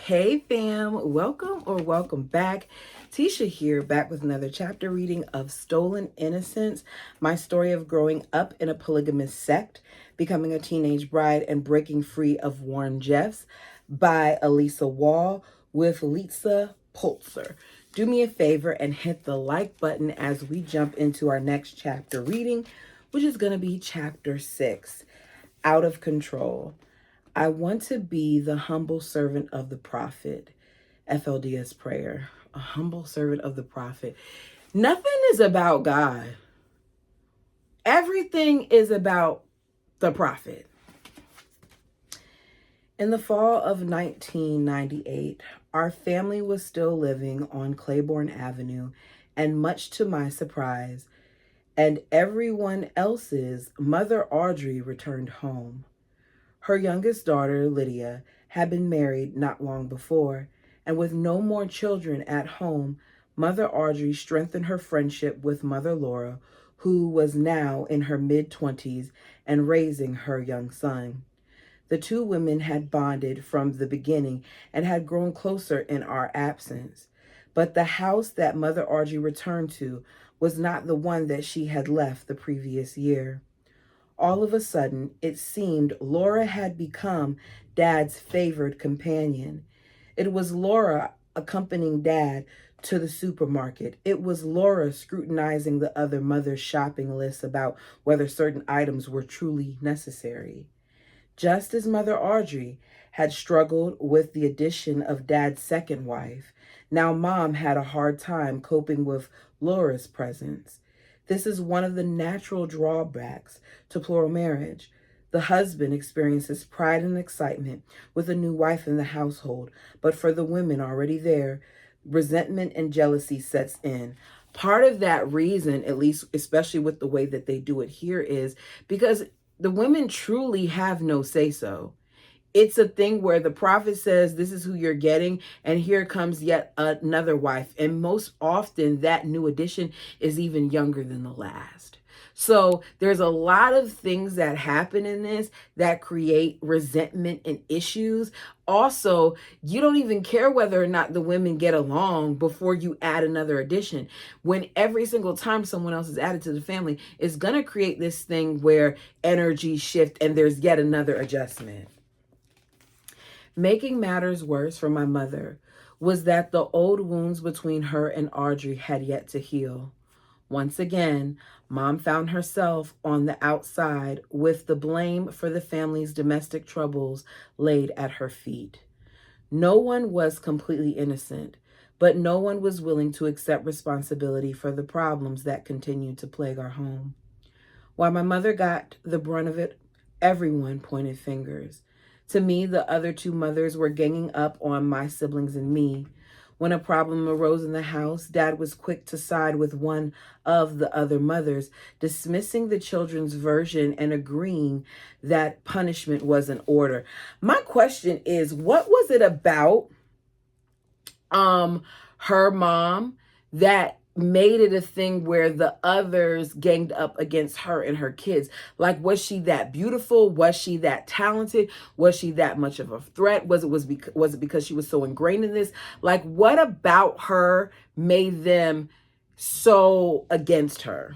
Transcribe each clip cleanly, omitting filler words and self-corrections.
Hey fam, welcome back. Tisha here, back with another chapter reading of Stolen Innocence, my story of growing up in a polygamous sect, becoming a teenage bride, and breaking free of Warren Jeffs by Elisa Wall with Lisa Pulitzer. Do me a favor and hit the like button as we jump into our next chapter reading, which is going to be chapter 6, Out of Control. I want to be the humble servant of the prophet. FLDS prayer. A humble servant of the prophet. Nothing is about God. Everything is about the prophet. In the fall of 1998, our family was still living on Claiborne Avenue, and much to my surprise, and everyone else's, Mother Audrey returned home. Her youngest daughter, Lydia, had been married not long before, and with no more children at home, Mother Audrey strengthened her friendship with Mother Laura, who was now in her mid-20s and raising her young son. The two women had bonded from the beginning and had grown closer in our absence. But the house that Mother Audrey returned to was not the one that she had left the previous year. All of a sudden, it seemed Laura had become Dad's favored companion. It was Laura accompanying Dad to the supermarket. It was Laura scrutinizing the other mother's shopping lists about whether certain items were truly necessary. Just as Mother Audrey had struggled with the addition of Dad's second wife, now Mom had a hard time coping with Laura's presence. This is one of the natural drawbacks to plural marriage. The husband experiences pride and excitement with a new wife in the household, but for the women already there, resentment and jealousy sets in. Part of that reason, at least especially with the way that they do it here, is because the women truly have no say-so. It's a thing where the prophet says, this is who you're getting, and here comes yet another wife. And most often that new addition is even younger than the last. So there's a lot of things that happen in this that create resentment and issues. Also, you don't even care whether or not the women get along before you add another addition. When every single time someone else is added to the family, it's going to create this thing where energy shift and there's yet another adjustment. Making matters worse for my mother was that the old wounds between her and Audrey had yet to heal. Once again, Mom found herself on the outside with the blame for the family's domestic troubles laid at her feet. No one was completely innocent, but no one was willing to accept responsibility for the problems that continued to plague our home. While my mother got the brunt of it, everyone pointed fingers. To me, the other two mothers were ganging up on my siblings and me. When a problem arose in the house, Dad was quick to side with one of the other mothers, dismissing the children's version and agreeing that punishment was in order. My question is, what was it about her mom that made it a thing where the others ganged up against her and her kids? Like, was she that beautiful? Was she that talented? Was she that much of a threat? Was it because she was so ingrained in this? Like, what about her made them so against her?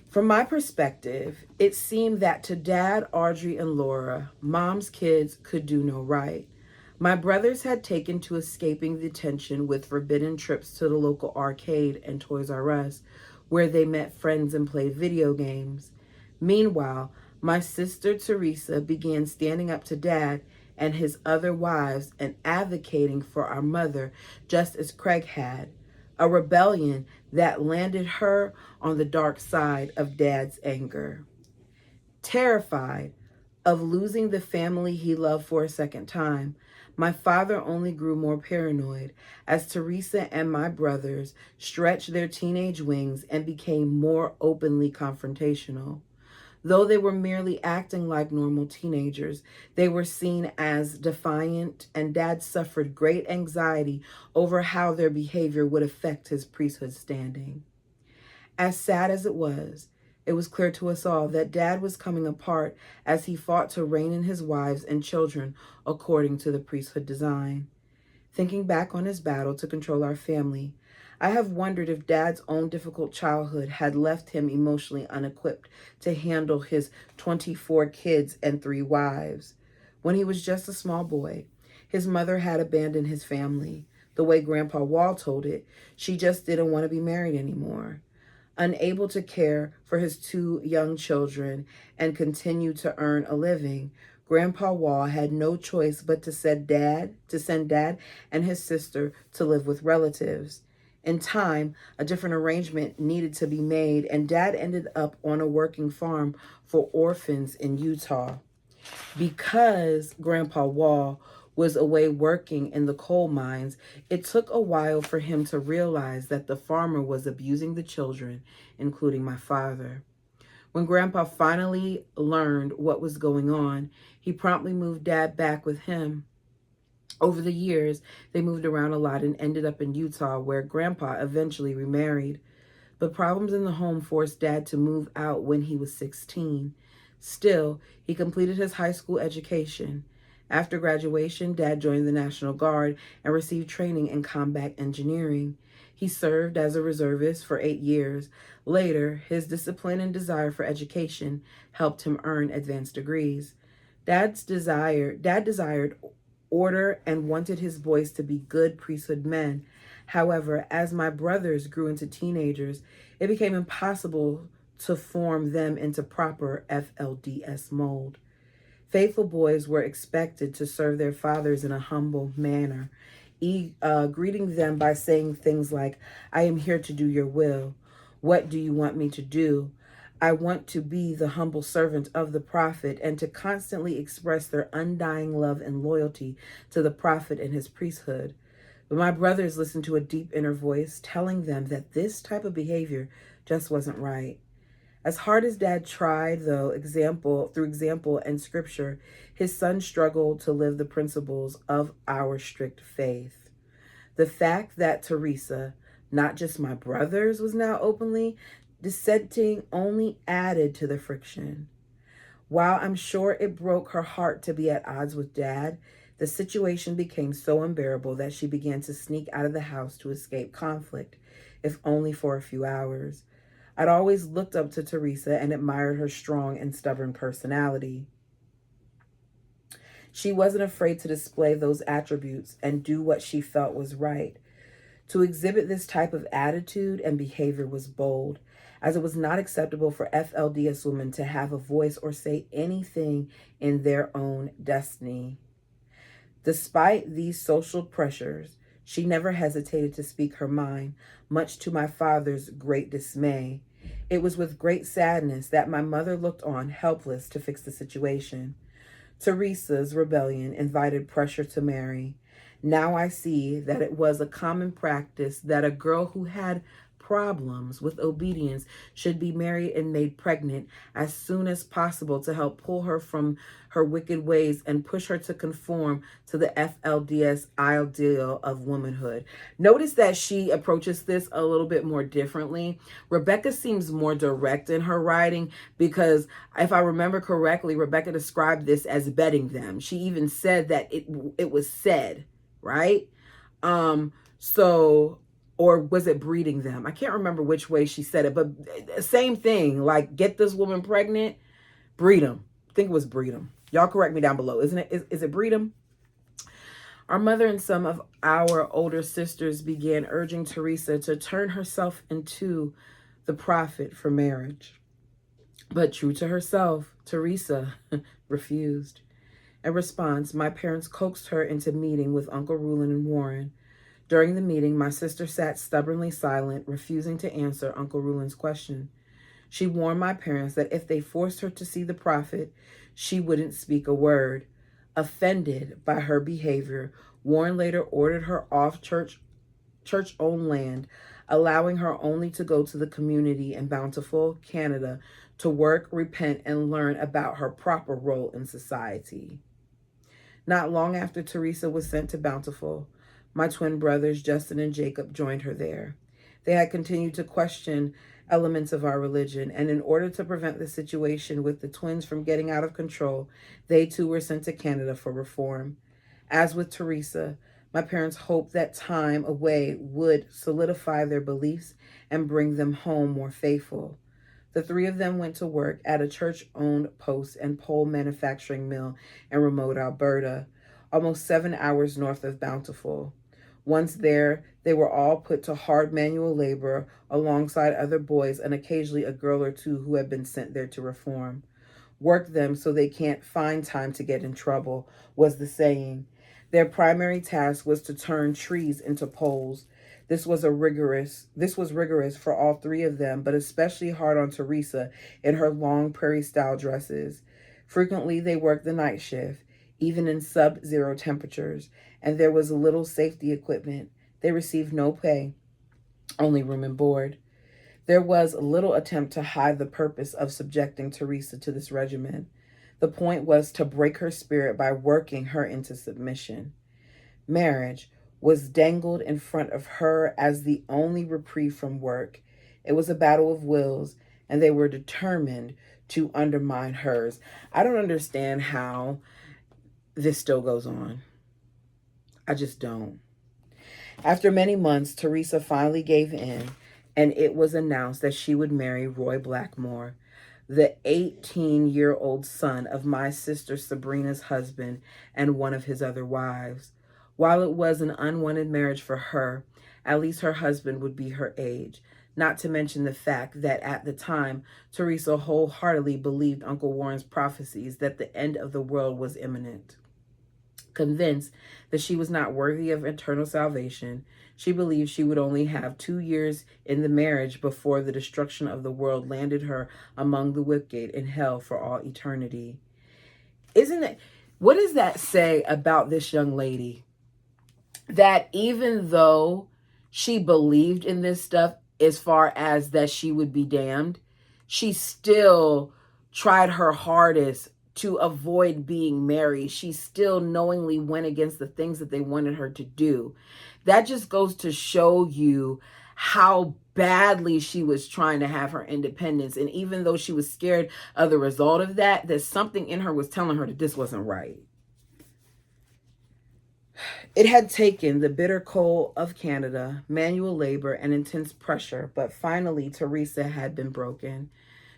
From my perspective, it seemed that to Dad, Audrey, and Laura, Mom's kids could do no right. My brothers had taken to escaping the tension with forbidden trips to the local arcade and Toys R Us, where they met friends and played video games. Meanwhile, my sister Teresa began standing up to Dad and his other wives and advocating for our mother, just as Craig had, a rebellion that landed her on the dark side of Dad's anger. Terrified of losing the family he loved for a second time, my father only grew more paranoid as Teresa and my brothers stretched their teenage wings and became more openly confrontational. Though they were merely acting like normal teenagers, they were seen as defiant, and Dad suffered great anxiety over how their behavior would affect his priesthood standing. As sad as it was, It was clear to us all that Dad was coming apart as he fought to rein in his wives and children according to the priesthood design. Thinking back on his battle to control our family, I have wondered if Dad's own difficult childhood had left him emotionally unequipped to handle his 24 kids and 3 wives. When he was just a small boy, his mother had abandoned his family. The way Grandpa Wall told it, she just didn't want to be married anymore. Unable to care for his 2 young children and continue to earn a living, Grandpa Wall had no choice but to send Dad and his sister to live with relatives. In time, a different arrangement needed to be made, and Dad ended up on a working farm for orphans in Utah. Because Grandpa Wall was away working in the coal mines, it took a while for him to realize that the farmer was abusing the children, including my father. When Grandpa finally learned what was going on, he promptly moved Dad back with him. Over the years, they moved around a lot and ended up in Utah, where Grandpa eventually remarried. But problems in the home forced Dad to move out when he was 16. Still, he completed his high school education. After graduation, Dad joined the National Guard and received training in combat engineering. He served as a reservist for 8 years. Later, his discipline and desire for education helped him earn advanced degrees. Dad desired order and wanted his boys to be good priesthood men. However, as my brothers grew into teenagers, it became impossible to form them into proper FLDS mold. Faithful boys were expected to serve their fathers in a humble manner, greeting them by saying things like, "I am here to do your will. What do you want me to do? I want to be the humble servant of the prophet," and to constantly express their undying love and loyalty to the prophet and his priesthood. But my brothers listened to a deep inner voice telling them that this type of behavior just wasn't right. As hard as Dad tried, though, through example and scripture, his son struggled to live the principles of our strict faith. The fact that Teresa, not just my brothers, was now openly dissenting only added to the friction. While I'm sure it broke her heart to be at odds with Dad, the situation became so unbearable that she began to sneak out of the house to escape conflict, if only for a few hours. I'd always looked up to Teresa and admired her strong and stubborn personality. She wasn't afraid to display those attributes and do what she felt was right. To exhibit this type of attitude and behavior was bold, as it was not acceptable for FLDS women to have a voice or say anything in their own destiny. Despite these social pressures, she never hesitated to speak her mind, much to my father's great dismay. It was with great sadness that my mother looked on, helpless to fix the situation. Teresa's rebellion invited pressure to marry. Now I see that it was a common practice that a girl who had problems with obedience should be married and made pregnant as soon as possible to help pull her from her wicked ways and push her to conform to the FLDS ideal of womanhood. Notice that she approaches this a little bit more differently. Rebecca seems more direct in her writing because if I remember correctly, Rebecca described this as bedding them. She even said that it was said, right? Or was it breeding them? I can't remember which way she said it, but same thing, like get this woman pregnant, breed them. I think it was breed them. Y'all correct me down below. Isn't it? Is it breed them? Our mother and some of our older sisters began urging Teresa to turn herself into the prophet for marriage. But true to herself, Teresa refused. In response, my parents coaxed her into meeting with Uncle Rulon and Warren. During the meeting, my sister sat stubbornly silent, refusing to answer Uncle Rulon's question. She warned my parents that if they forced her to see the prophet, she wouldn't speak a word. Offended by her behavior, Warren later ordered her off church-owned land, allowing her only to go to the community in Bountiful, Canada, to work, repent, and learn about her proper role in society. Not long after Teresa was sent to Bountiful, my twin brothers, Justin and Jacob, joined her there. They had continued to question elements of our religion, and in order to prevent the situation with the twins from getting out of control, they too were sent to Canada for reform. As with Teresa, my parents hoped that time away would solidify their beliefs and bring them home more faithful. The three of them went to work at a church-owned post and pole manufacturing mill in remote Alberta, almost 7 hours north of Bountiful. Once there, they were all put to hard manual labor alongside other boys and occasionally a girl or two who had been sent there to reform. Work them so they can't find time to get in trouble, was the saying. Their primary task was to turn trees into poles. This was rigorous for all three of them, but especially hard on Teresa in her long prairie-style dresses. Frequently, they worked the night shift, even in sub-zero temperatures, and there was little safety equipment. They received no pay, only room and board. There was little attempt to hide the purpose of subjecting Teresa to this regimen. The point was to break her spirit by working her into submission. Marriage was dangled in front of her as the only reprieve from work. It was a battle of wills, and they were determined to undermine hers. I don't understand how this still goes on. I just don't. After many months, Teresa finally gave in, and it was announced that she would marry Roy Blackmore, the 18-year-old son of my sister Sabrina's husband and one of his other wives. While it was an unwanted marriage for her, at least her husband would be her age, not to mention the fact that at the time, Teresa wholeheartedly believed Uncle Warren's prophecies that the end of the world was imminent. Convinced that she was not worthy of eternal salvation, she believed she would only have 2 years in the marriage before the destruction of the world landed her among the wicked in hell for all eternity. What does that say about this young lady? That even though she believed in this stuff as far as that she would be damned, she still tried her hardest to avoid being married. She still knowingly went against the things that they wanted her to do. That just goes to show you how badly she was trying to have her independence. And even though she was scared of the result of that, that something in her was telling her that this wasn't right. It had taken the bitter cold of Canada, manual labor, and intense pressure, but finally Teresa had been broken.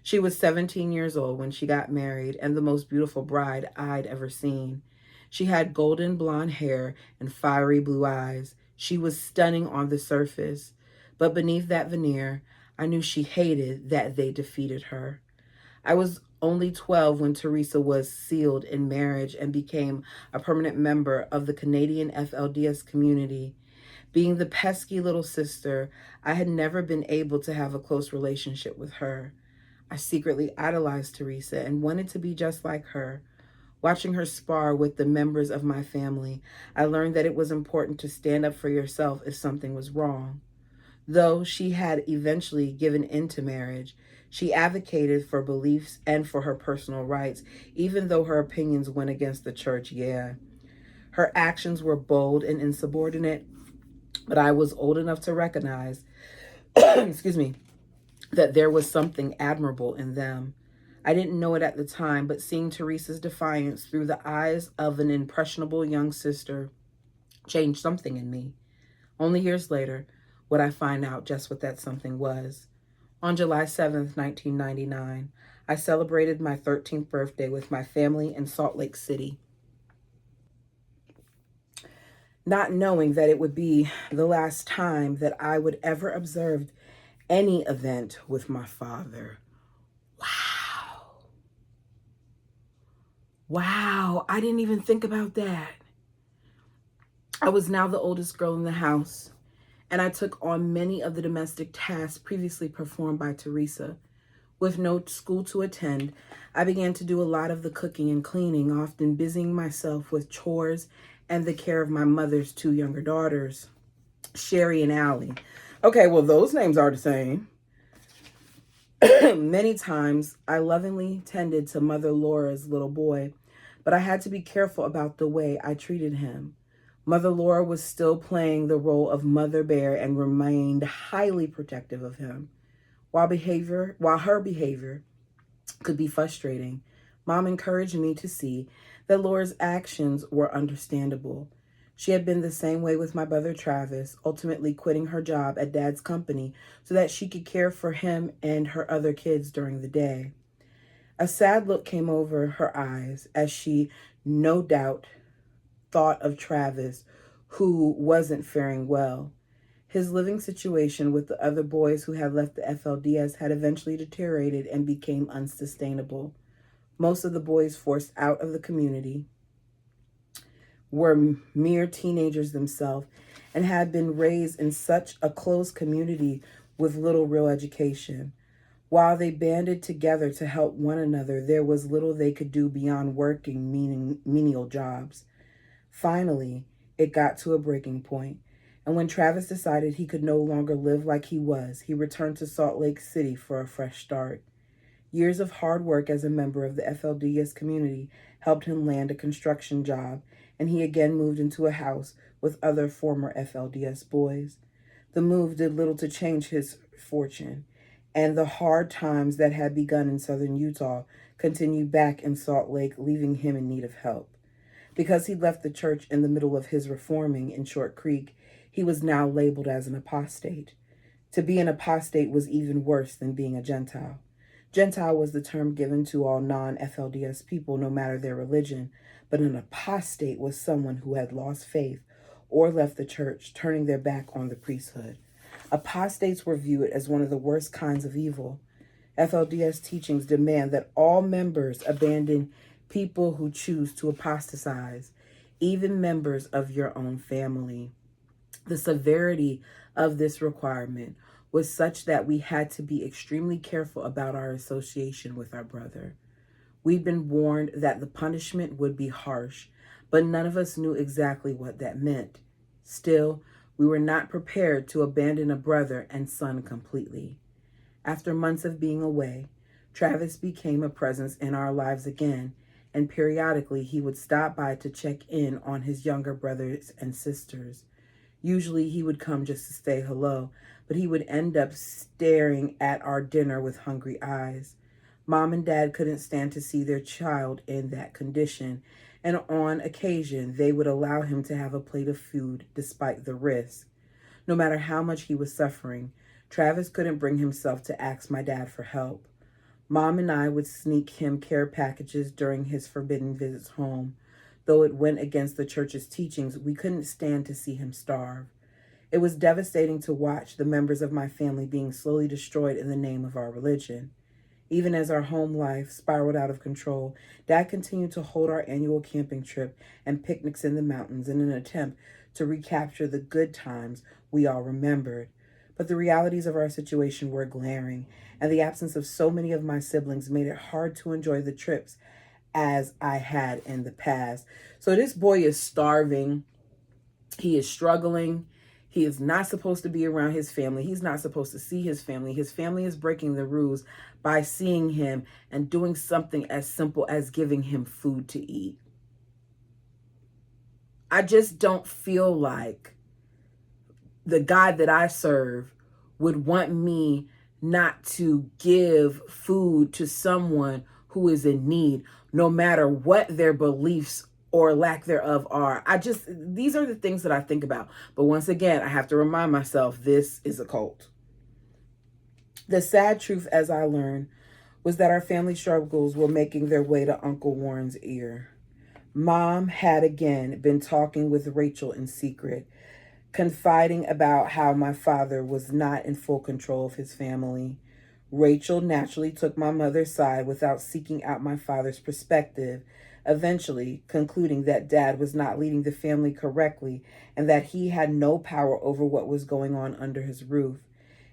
She was 17 years old when she got married and the most beautiful bride I'd ever seen. She had golden blonde hair and fiery blue eyes. She was stunning on the surface, but beneath that veneer, I knew she hated that they defeated her. I was only 12 when Teresa was sealed in marriage and became a permanent member of the Canadian FLDS community. Being the pesky little sister, I had never been able to have a close relationship with her. I secretly idolized Teresa and wanted to be just like her. Watching her spar with the members of my family, I learned that it was important to stand up for yourself if something was wrong. Though she had eventually given in to marriage, she advocated for beliefs and for her personal rights, even though her opinions went against the church, yeah. Her actions were bold and insubordinate, but I was old enough to recognize, excuse me, that there was something admirable in them. I didn't know it at the time, but seeing Teresa's defiance through the eyes of an impressionable young sister changed something in me. Only years later would I find out just what that something was. On July 7th, 1999, I celebrated my 13th birthday with my family in Salt Lake City, not knowing that it would be the last time that I would ever observe any event with my father. Wow, I didn't even think about that. I was now the oldest girl in the house, and I took on many of the domestic tasks previously performed by Teresa. With no school to attend, I began to do a lot of the cooking and cleaning, often busying myself with chores and the care of my mother's 2 younger daughters, Sherry and Allie. Okay, well, those names are the same. Many times, I lovingly tended to Mother Laura's little boy, but I had to be careful about the way I treated him. Mother Laura was still playing the role of Mother Bear and remained highly protective of him. While her behavior could be frustrating, Mom encouraged me to see that Laura's actions were understandable. She had been the same way with my brother Travis, ultimately quitting her job at Dad's company so that she could care for him and her other kids during the day. A sad look came over her eyes as she, no doubt, thought of Travis, who wasn't faring well. His living situation with the other boys who had left the FLDS had eventually deteriorated and became unsustainable. Most of the boys forced out of the community were mere teenagers themselves and had been raised in such a close community with little real education. While they banded together to help one another, there was little they could do beyond working menial jobs. Finally, it got to a breaking point, and when Travis decided he could no longer live like he was, he returned to Salt Lake City for a fresh start. Years of hard work as a member of the FLDS community helped him land a construction job, and he again moved into a house with other former FLDS boys. The move did little to change his fortune, and the hard times that had begun in southern Utah continued back in Salt Lake, leaving him in need of help. Because he left the church in the middle of his reforming in Short Creek, he was now labeled as an apostate. To be an apostate was even worse than being a Gentile. Gentile was the term given to all non-FLDS people, no matter their religion, but an apostate was someone who had lost faith or left the church, turning their back on the priesthood. Apostates were viewed as one of the worst kinds of evil. FLDS teachings demand that all members abandon people who choose to apostatize, even members of your own family. The severity of this requirement was such that we had to be extremely careful about our association with our brother. We'd been warned that the punishment would be harsh, but none of us knew exactly what that meant. Still, we were not prepared to abandon a brother and son completely. After months of being away, Travis became a presence in our lives again, and periodically he would stop by to check in on his younger brothers and sisters. Usually he would come just to say hello, but he would end up staring at our dinner with hungry eyes. Mom and Dad couldn't stand to see their child in that condition, and on occasion they would allow him to have a plate of food despite the risk. No matter how much he was suffering, Travis couldn't bring himself to ask my dad for help. Mom and I would sneak him care packages during his forbidden visits home. Though it went against the church's teachings, we couldn't stand to see him starve. It was devastating to watch the members of my family being slowly destroyed in the name of our religion. Even as our home life spiraled out of control, Dad continued to hold our annual camping trip and picnics in the mountains in an attempt to recapture the good times we all remembered. But the realities of our situation were glaring, and the absence of so many of my siblings made it hard to enjoy the trips as I had in the past. So this boy is starving. He is struggling. He is not supposed to be around his family. He's not supposed to see his family. His family is breaking the rules by seeing him and doing something as simple as giving him food to eat. I just don't feel like the God that I serve would want me not to give food to someone who is in need, no matter what their beliefs or lack thereof are. These are the things that I think about. But once again, I have to remind myself, this is a cult. The sad truth, as I learned, was that our family struggles were making their way to Uncle Warren's ear. Mom had again been talking with Rachel in secret, confiding about how my father was not in full control of his family. Rachel naturally took my mother's side without seeking out my father's perspective, eventually concluding that Dad was not leading the family correctly and that he had no power over what was going on under his roof.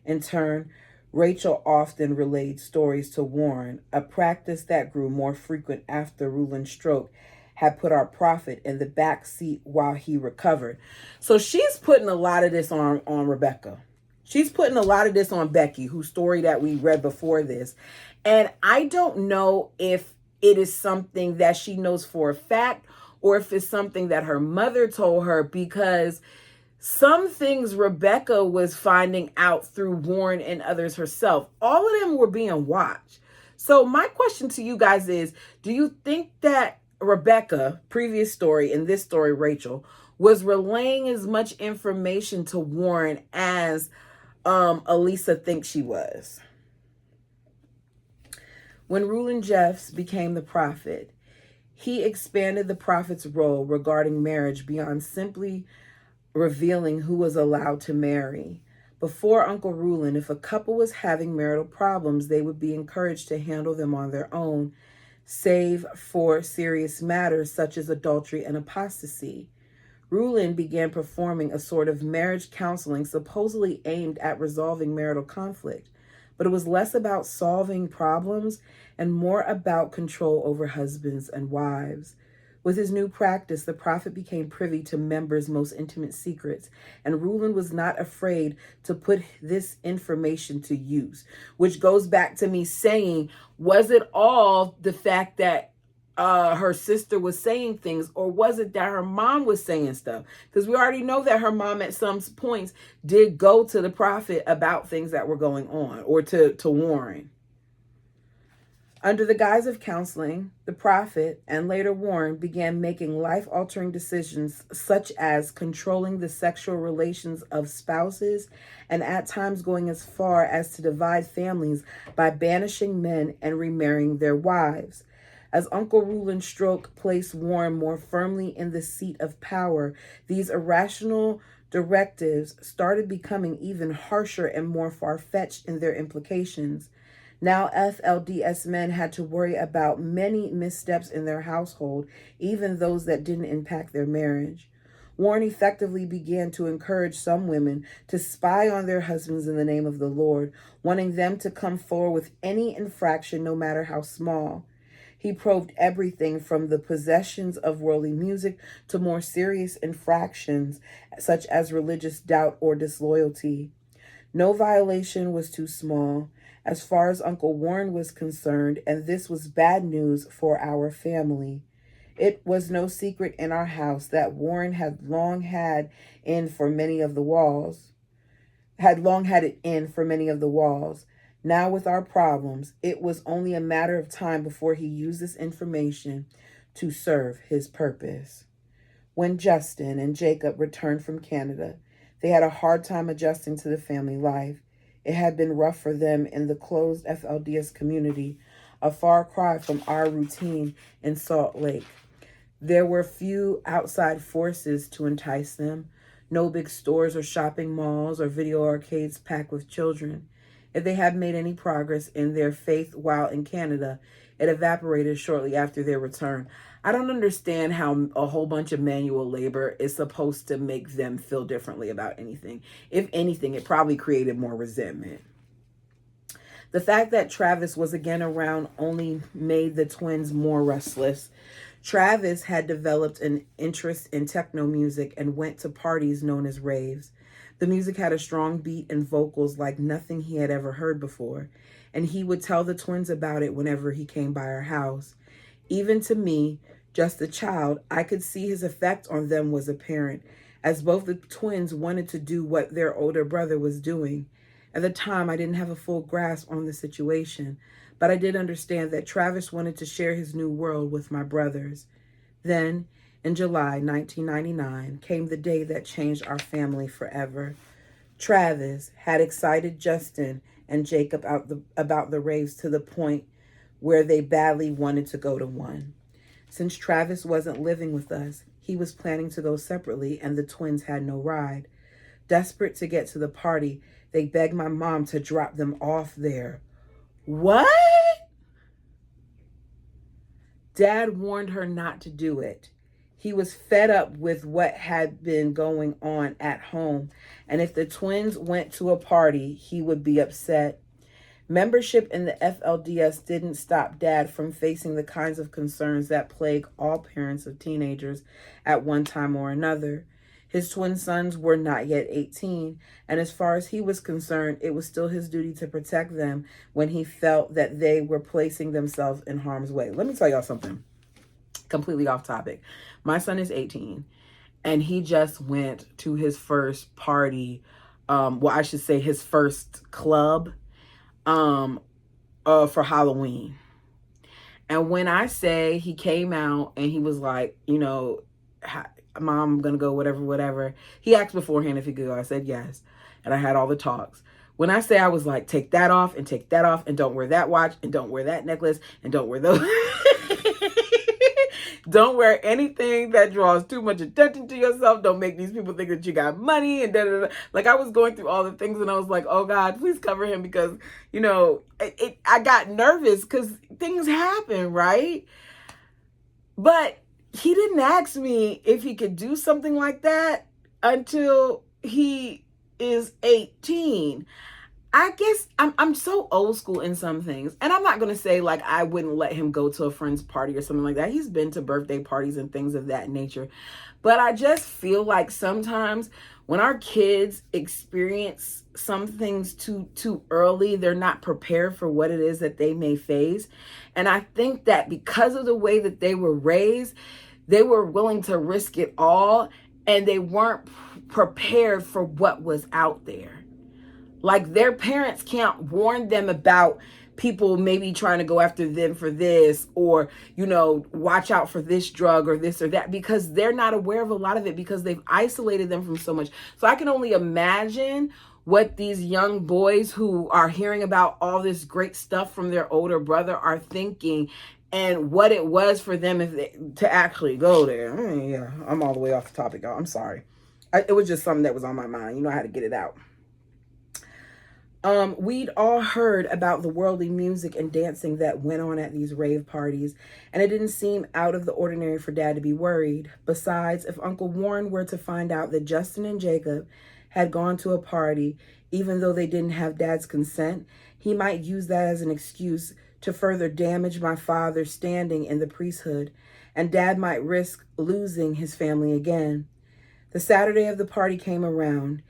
In turn, Rachel often relayed stories to Warren, a practice that grew more frequent after Ruland's stroke had put our prophet in the back seat while he recovered. So she's putting a lot of this on Rebecca. She's putting a lot of this on Becky, whose story that we read before this. And I don't know if it is something that she knows for a fact or if it's something that her mother told her, because Some things Rebecca was finding out through Warren and others herself. All of them were being watched. So my question to you guys is, do you think that Rebecca, previous story, and this story, Rachel, was relaying as much information to Warren as Elisa thinks she was? When Rulon Jeffs became the prophet, he expanded the prophet's role regarding marriage beyond simply revealing who was allowed to marry. Before Uncle Rulon, if a couple was having marital problems, they would be encouraged to handle them on their own, save for serious matters such as adultery and apostasy. Rulon began performing a sort of marriage counseling supposedly aimed at resolving marital conflict, but it was less about solving problems and more about control over husbands and wives. With his new practice, the prophet became privy to members' most intimate secrets, and Rulon was not afraid to put this information to use, which goes back to me saying, was it all the fact that her sister was saying things, or was it that her mom was saying stuff? Because we already know that her mom at some points did go to the prophet about things that were going on, or to Warren. Under the guise of counseling, the prophet, and later Warren, began making life-altering decisions such as controlling the sexual relations of spouses and at times going as far as to divide families by banishing men and remarrying their wives. As Uncle Rulon's stroke placed Warren more firmly in the seat of power, these irrational directives started becoming even harsher and more far-fetched in their implications. Now FLDS men had to worry about many missteps in their household, even those that didn't impact their marriage. Warren effectively began to encourage some women to spy on their husbands in the name of the Lord, wanting them to come forward with any infraction, no matter how small. He probed everything from the possessions of worldly music to more serious infractions, such as religious doubt or disloyalty. No violation was too small, as far as Uncle Warren was concerned, and this was bad news for our family. It was no secret in our house that Warren had long had it in for many of the walls. Now with our problems, it was only a matter of time before he used this information to serve his purpose. When Justin and Jacob returned from Canada, they had a hard time adjusting to the family life. It had been rough for them in the closed FLDS community, a far cry from our routine in Salt Lake. There were few outside forces to entice them, no big stores or shopping malls or video arcades packed with children. If they had made any progress in their faith while in Canada, it evaporated shortly after their return. I don't understand how a whole bunch of manual labor is supposed to make them feel differently about anything. If anything, it probably created more resentment. The fact that Travis was again around only made the twins more restless. Travis had developed an interest in techno music and went to parties known as raves. The music had a strong beat and vocals like nothing he had ever heard before, and he would tell the twins about it whenever he came by our house. Even to me, just a child, I could see his effect on them was apparent, as both the twins wanted to do what their older brother was doing. At the time, I didn't have a full grasp on the situation, but I did understand that Travis wanted to share his new world with my brothers. Then, in July 1999, came the day that changed our family forever. Travis had excited Justin and Jacob about the raves to the point where they badly wanted to go to one. Since Travis wasn't living with us, he was planning to go separately, and the twins had no ride. Desperate to get to the party, they begged my mom to drop them off there. What? Dad warned her not to do it. He was fed up with what had been going on at home, and if the twins went to a party, he would be upset. Membership in the FLDS didn't stop Dad from facing the kinds of concerns that plague all parents of teenagers at one time or another. His twin sons were not yet 18, and as far as he was concerned, it was still his duty to protect them when he felt that they were placing themselves in harm's way. Let me tell y'all something completely off topic. My son is 18, and he just went to his first party. Well, I should say his first club for Halloween. And when I say he came out and he was like, Mom, I'm going to go, whatever, whatever. He asked beforehand if he could go. I said yes. And I had all the talks. When I say I was like, take that off and take that off and don't wear that watch and don't wear that necklace and don't wear those. Don't wear anything that draws too much attention to yourself. Don't make these people think that you got money and da da da. Like, I was going through all the things and I was like, oh God, please cover him, because, I got nervous because things happen, right? But he didn't ask me if he could do something like that until he is 18. I guess I'm so old school in some things. And I'm not going to say like I wouldn't let him go to a friend's party or something like that. He's been to birthday parties and things of that nature. But I just feel like sometimes when our kids experience some things too early, they're not prepared for what it is that they may face. And I think that because of the way that they were raised, they were willing to risk it all, and they weren't prepared for what was out there. Like, their parents can't warn them about people maybe trying to go after them for this, or, watch out for this drug or this or that, because they're not aware of a lot of it because they've isolated them from so much. So I can only imagine what these young boys who are hearing about all this great stuff from their older brother are thinking, and what it was for them to actually go there. Yeah, I'm all the way off the topic, y'all. I'm sorry. It was just something that was on my mind. I had to get it out. We'd all heard about the worldly music and dancing that went on at these rave parties, and it didn't seem out of the ordinary for Dad to be worried. Besides, if Uncle Warren were to find out that Justin and Jacob had gone to a party, even though they didn't have Dad's consent, he might use that as an excuse to further damage my father's standing in the priesthood, and Dad might risk losing his family again. The Saturday of the party came around.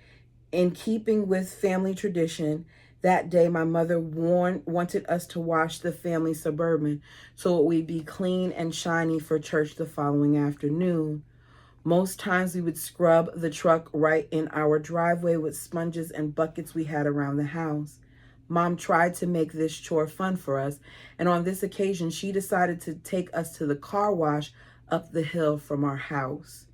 In keeping with family tradition, that day my mother wanted us to wash the family Suburban so it would be clean and shiny for church the following afternoon. Most times we would scrub the truck right in our driveway with sponges and buckets we had around the house. Mom tried to make this chore fun for us, and on this occasion she decided to take us to the car wash up the hill from our house.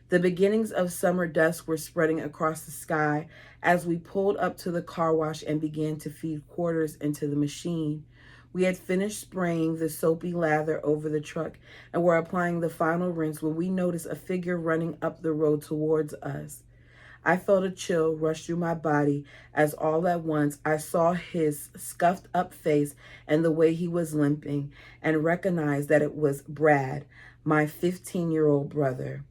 The beginnings of summer dusk were spreading across the sky as we pulled up to the car wash and began to feed quarters into the machine. We had finished spraying the soapy lather over the truck and were applying the final rinse when we noticed a figure running up the road towards us. I felt a chill rush through my body as all at once I saw his scuffed up face and the way he was limping, and recognized that it was Brad, my 15-year-old brother.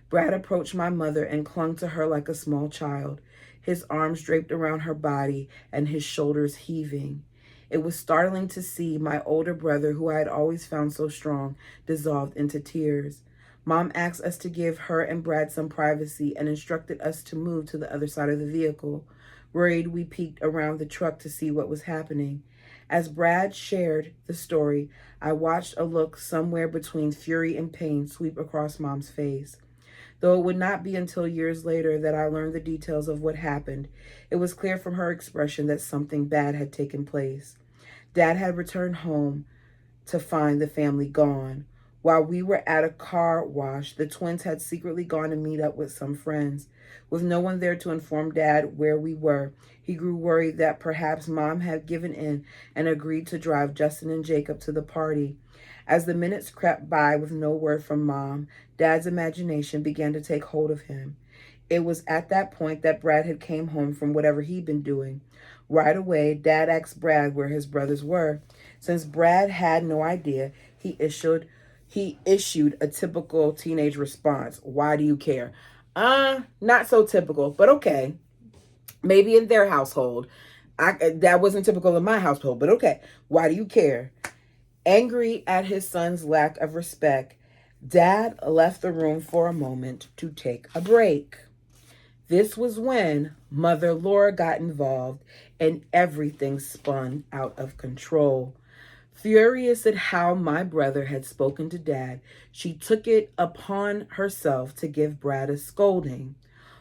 Brad approached my mother and clung to her like a small child, his arms draped around her body and his shoulders heaving. It was startling to see my older brother, who I had always found so strong, dissolved into tears. Mom asked us to give her and Brad some privacy and instructed us to move to the other side of the vehicle. Worried, we peeked around the truck to see what was happening. As Brad shared the story, I watched a look somewhere between fury and pain sweep across Mom's face. Though it would not be until years later that I learned the details of what happened, it was clear from her expression that something bad had taken place. Dad had returned home to find the family gone. While we were at a car wash, the twins had secretly gone to meet up with some friends. With no one there to inform Dad where we were, he grew worried that perhaps Mom had given in and agreed to drive Justin and Jacob to the party. As the minutes crept by with no word from Mom, Dad's imagination began to take hold of him. It was at that point that Brad had came home from whatever he'd been doing. Right away, Dad asked Brad where his brothers were. Since Brad had no idea, he issued a typical teenage response. Why do you care? Not so typical, but okay. Maybe in their household. That wasn't typical in my household, but okay. Why do you care? Angry at his son's lack of respect, Dad left the room for a moment to take a break. This was when Mother Laura got involved and everything spun out of control. Furious at how my brother had spoken to Dad, she took it upon herself to give Brad a scolding.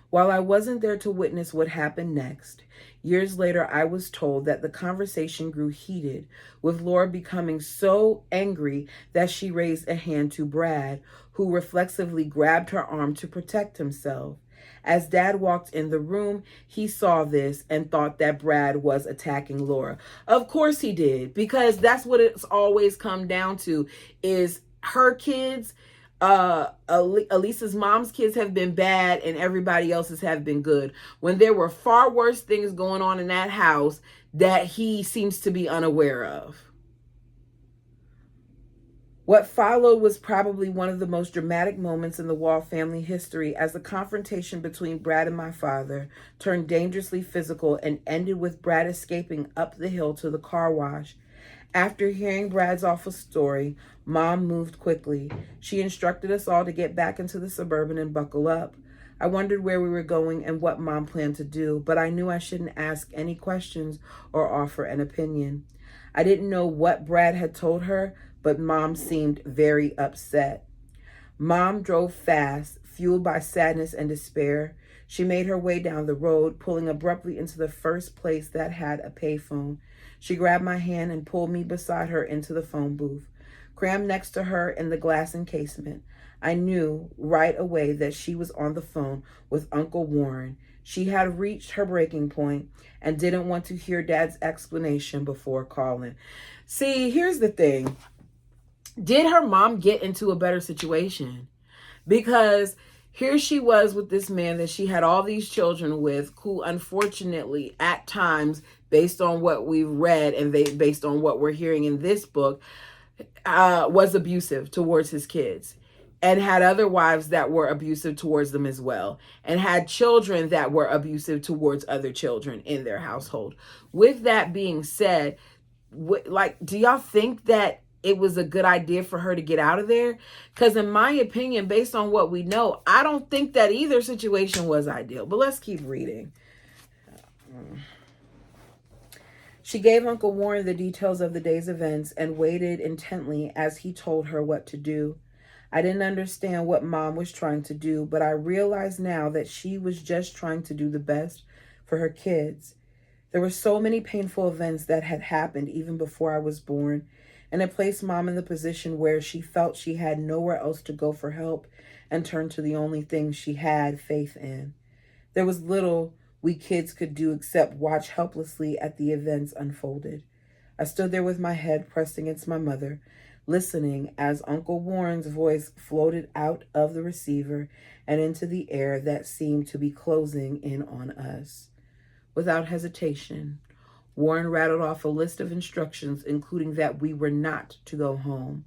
While I wasn't there to witness what happened next, years later I was told that the conversation grew heated, with Laura becoming so angry that she raised a hand to Brad, who reflexively grabbed her arm to protect himself. As Dad walked in the room, he saw this and thought that Brad was attacking Laura. Of course he did, because that's what it's always come down to, is her kids. Elisa's mom's kids have been bad and everybody else's have been good, when there were far worse things going on in that house that he seems to be unaware of. What followed was probably one of the most dramatic moments in the Wall family history, as the confrontation between Brad and my father turned dangerously physical and ended with Brad escaping up the hill to the car wash. After hearing Brad's awful story, Mom moved quickly. She instructed us all to get back into the Suburban and buckle up. I wondered where we were going and what Mom planned to do, but I knew I shouldn't ask any questions or offer an opinion. I didn't know what Brad had told her, but Mom seemed very upset. Mom drove fast, fueled by sadness and despair. She made her way down the road, pulling abruptly into the first place that had a payphone. She grabbed my hand and pulled me beside her into the phone booth. Crammed next to her in the glass encasement, I knew right away that she was on the phone with Uncle Warren. She had reached her breaking point and didn't want to hear Dad's explanation before calling. See, here's the thing. Did her mom get into a better situation? Because here she was with this man that she had all these children with, who unfortunately at times, based on what we've read and based on what we're hearing in this book, was abusive towards his kids, and had other wives that were abusive towards them as well, and had children that were abusive towards other children in their household. With that being said, do y'all think that it was a good idea for her to get out of there? Because in my opinion, based on what we know, I don't think that either situation was ideal. But let's keep reading. She gave Uncle Warren the details of the day's events and waited intently as he told her what to do. I didn't understand what Mom was trying to do, but I realized now that she was just trying to do the best for her kids. There were so many painful events that had happened even before I was born, and it placed Mom in the position where she felt she had nowhere else to go for help and turned to the only thing she had faith in. There was little we kids could do except watch helplessly at the events unfolded. I stood there with my head pressed against my mother, listening as Uncle Warren's voice floated out of the receiver and into the air that seemed to be closing in on us. Without hesitation, Warren rattled off a list of instructions, including that we were not to go home.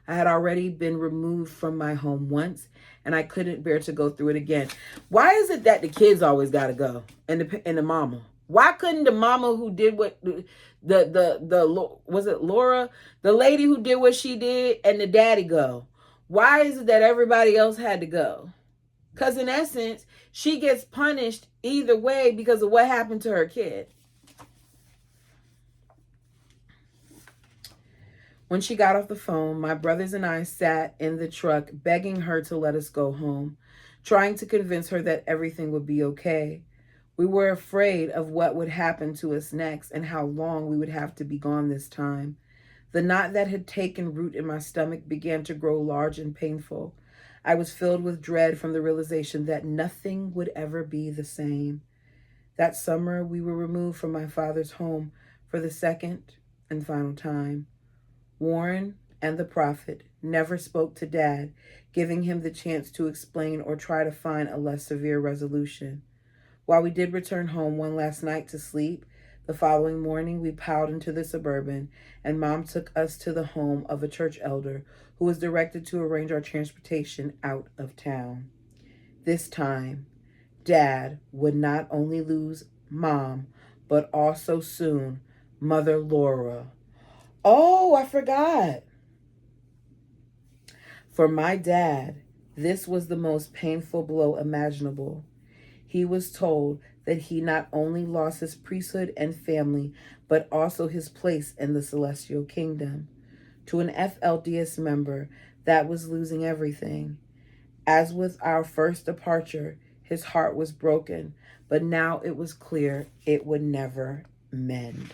I had already been removed from my home once, and I couldn't bear to go through it again. Why is it that the kids always got to go, and the mama? Why couldn't the mama who did what was it Laura, the lady who did what she did, and the daddy go? Why is it that everybody else had to go? Because in essence, she gets punished either way because of what happened to her kid. When she got off the phone, my brothers and I sat in the truck begging her to let us go home, trying to convince her that everything would be okay. We were afraid of what would happen to us next and how long we would have to be gone this time. The knot that had taken root in my stomach began to grow large and painful. I was filled with dread from the realization that nothing would ever be the same. That summer, we were removed from my father's home for the second and final time. Warren and the prophet never spoke to Dad, giving him the chance to explain or try to find a less severe resolution. While we did return home one last night to sleep, the following morning we piled into the Suburban, and Mom took us to the home of a church elder who was directed to arrange our transportation out of town. This time, Dad would not only lose Mom, but also soon Mother Laura. Oh, I forgot. For my dad, this was the most painful blow imaginable. He was told that he not only lost his priesthood and family, but also his place in the celestial kingdom. To an FLDS member, that was losing everything. As with our first departure, his heart was broken, but now it was clear it would never mend.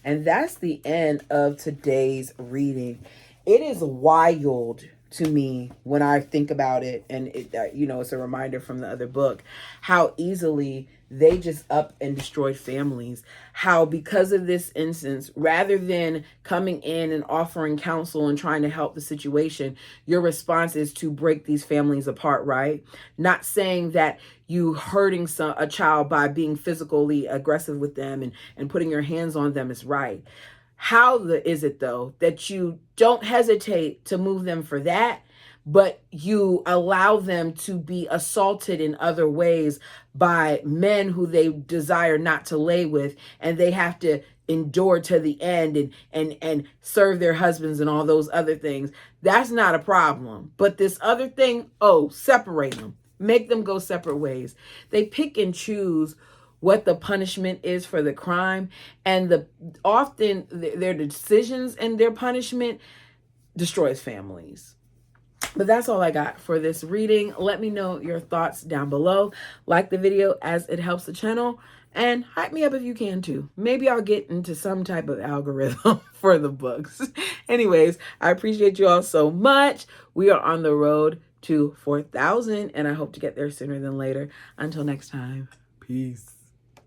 And that's the end of today's reading. It is wild to me when I think about it, and it's a reminder from the other book, how easily they just up and destroyed families. How because of this instance, rather than coming in and offering counsel and trying to help the situation, your response is to break these families apart, right? Not saying that you hurting a child by being physically aggressive with them and putting your hands on them is right. How is it, though, that you don't hesitate to move them for that, but you allow them to be assaulted in other ways by men who they desire not to lay with, and they have to endure to the end and serve their husbands and all those other things? That's not a problem. But this other thing, separate them. Make them go separate ways. They pick and choose what the punishment is for the crime, and often their decisions and their punishment destroys families. But that's all I got for this reading. Let me know your thoughts down below. Like the video as it helps the channel, and hype me up if you can too. Maybe I'll get into some type of algorithm for the books. Anyways, I appreciate you all so much. We are on the road to 4,000, and I hope to get there sooner than later. Until next time, peace.